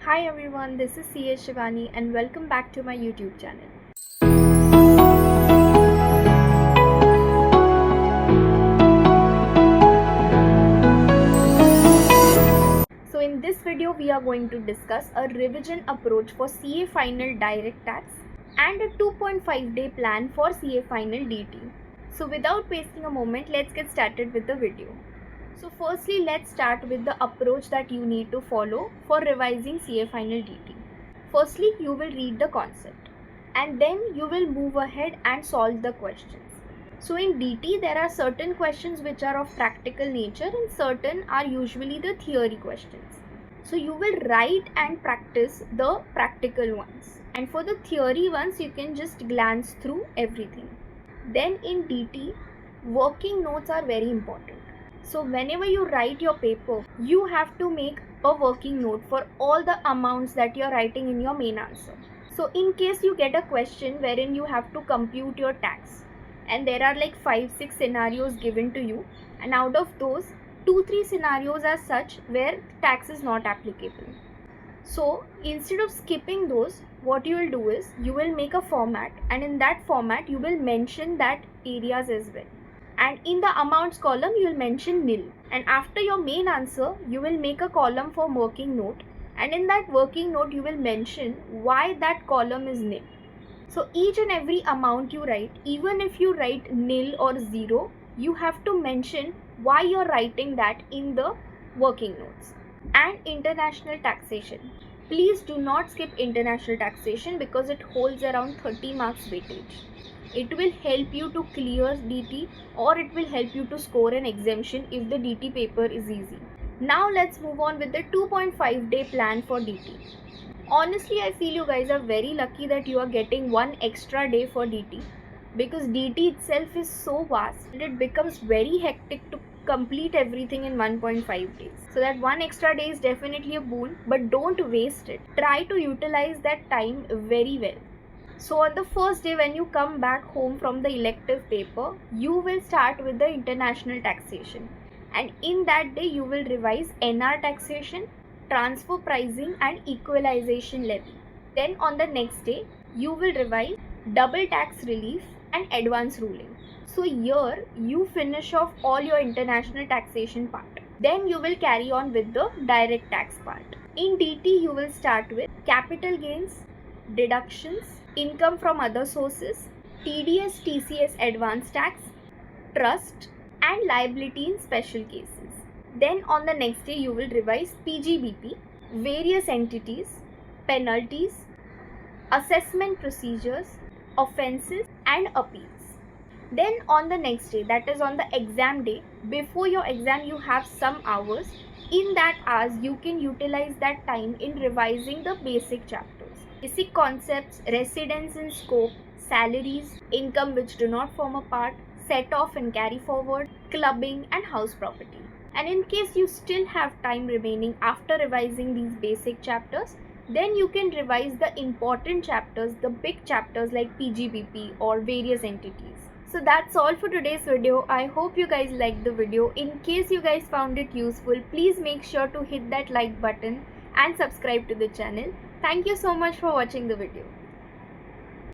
Hi everyone, this is Shivani and welcome back to my YouTube channel. So in this video we are going to discuss a revision approach for CA Final Direct Tax and a 2.5 day plan for CA Final DT. So without wasting a moment, let's get started with the video. So firstly, let's start with the approach that you need to follow for revising CA Final DT. Firstly, you will read the concept and then you will move ahead and solve the questions. So in DT, there are certain questions which are of practical nature and certain are usually the theory questions. So you will write and practice the practical ones. And for the theory ones, you can just glance through everything. Then in DT, working notes are very important. So whenever you write your paper, you have to make a working note for all the amounts that you're writing in your main answer. So in case you get a question wherein you have to compute your tax and there are like 5-6 scenarios given to you, and out of those 2-3 scenarios are such where tax is not applicable. So instead of skipping those, what you will do is you will make a format, and in that format you will mention that areas as well. And in the amounts column you will mention nil, and after your main answer you will make a column for working note, and in that working note you will mention why that column is nil. So each and every amount you write, even if you write nil or 0, you have to mention why you're writing that in the working notes. And international taxation, please do not skip international taxation because it holds around 30 marks weightage. It will help you to clear DT, or it will help you to score an exemption if the DT paper is easy. Now let's move on with the 2.5 day plan for DT. Honestly, I feel you guys are very lucky that you are getting one extra day for DT, because DT itself is so vast and it becomes very hectic to complete everything in 1.5 days. So that one extra day is definitely a boon, but don't waste it. Try to utilize that time very well. So on the first day when you come back home from the elective paper, you will start with the international taxation, and in that day you will revise NR taxation, transfer pricing and equalization levy. Then on the next day you will revise double tax relief and advance ruling. So here you finish off all your international taxation part. Then you will carry on with the direct tax part. In DT you will start with capital gains, deductions, income from other sources, TDS TCS advance tax, trust and liability in special cases. Then on the next day you will revise PGBP, various entities, penalties, assessment procedures, offences and appeals. Then on the next day, that is on the exam day, before your exam you have some hours. In that hours you can utilize that time in revising the basic chapters, basic concepts, residence in scope, salaries, income which do not form a part, set off and carry forward, clubbing and house property. And in case you still have time remaining after revising these basic chapters, then you can revise the important chapters, the big chapters like PGBP or various entities. So that's all for today's video. I hope you guys liked the video. In case you guys found it useful, please make sure to hit that like button and subscribe to the channel. Thank you so much for watching the video.